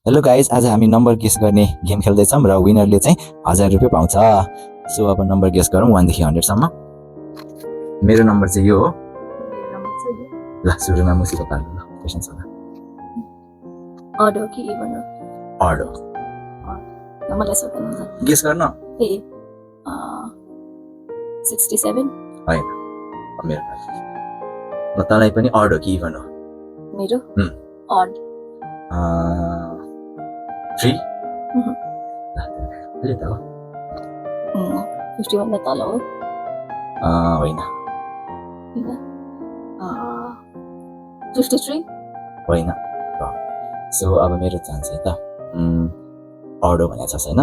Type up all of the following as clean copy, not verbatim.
Hello guys, आज हामी number guess गर्ने गेम खेल्दैछौँ र विनरले चाहिँ 1000 रुपियाँ पाउँछ। सो अब नम्बर गेस गरौँ 1 देखि 100 सम्म। मेरो नम्बर चाहिँ यो हो। ल सुरुमा मुसिको पार्नु ल क्वेसन छ। ऑड हो कि इवन हो? ऑड हो। ल मलाई सोध्नु गेस गर्न। ए 67 हैन, मेरो पार्नु। ल तँलाई पनि ऑड हो कि इवन हो? मेरो ऑड 3 Mhm. ल त हो। 50 भन्दा तल हो होइन हैन? 53 होइन। सो अब मेरो चान्स है त। ऑड हो भनेको छ हैन?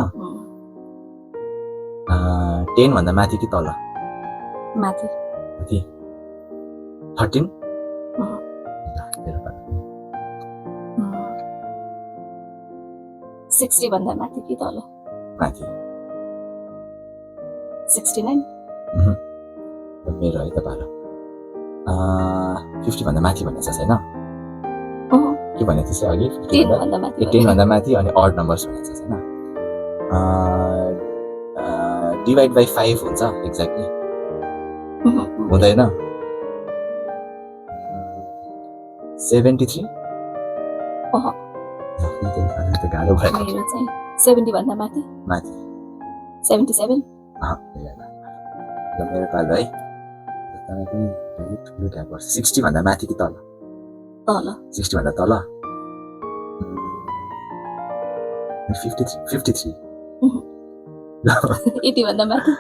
10 भन्दा माथि कि तल? माथि। माथि 13 60 भन्दा माथि कि तल? माथि 69 मेरो है त पालो 50 भन्दा माथि भनेको छ हैन? के भनेको थिएँ अघि? 10 भन्दा माथि 10 भन्दा माथि अनि ऑड नम्बर्स भनेको छ हैन? डिवाइड बाइ 5 हुन्छ एक्ज्याक्टली? हुँदैन? 73 त गाह्रो भयो। मेरो चाहिँ 70 भन्दा माथि माथि 77 ल मेरो पालो है। तपाईँ पनि धेरै ठुलो ग्याप पर्छ। 60 भन्दा माथि कि तल? तल। 60 भन्दा तल 53 ल 80 भन्दा माथि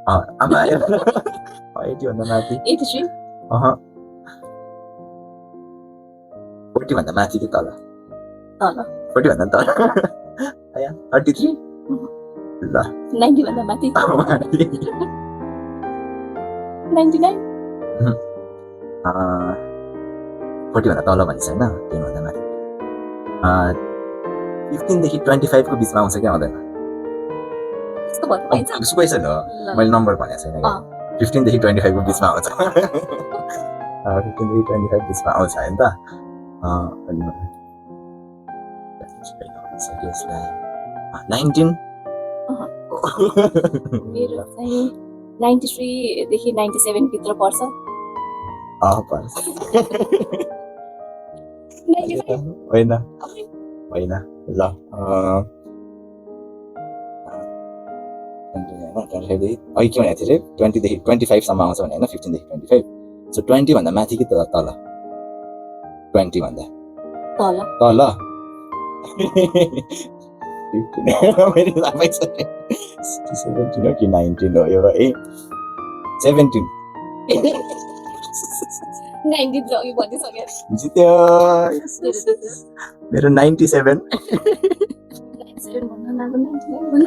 आमा 80 भन्दा माथि 83 40 भन्दा माथि कि तल? तल। 40 भन्दा तल 33 ल 90 भन्दा माथि 99 40 भन्दा तल भन्छ हैन? 10 भन्दा माथि 15 देखि 25 को बिचमा आउँछ कि आउँदैन? यस्तो भन्नु पाइन्छ? क्वेसन हो, मैले नम्बर भनेको छैन। 15 देखि 25 को बिचमा आउँछ। 15 देखि 25 बिचमा आउँछ हैन त? अनि 19 मेरो चाहिँ 93 देखि 97 भित्र पर्छ। पर्छ। 95 होइन होइन ल 25 अघि के भनेको थिएँ रे? 20 देखि 25 सम्म आउँछ भने होइन? 15 देखि 25 सो 20 भन्दा माथि कि तल? 20 भन्दा तल। तल 17 हो कि 19 हो यो है? 17 19 जग्गी भनिसकेँ। जित्यो। मेरो 97 97 भन्नु लाग्यो 99 भन्नु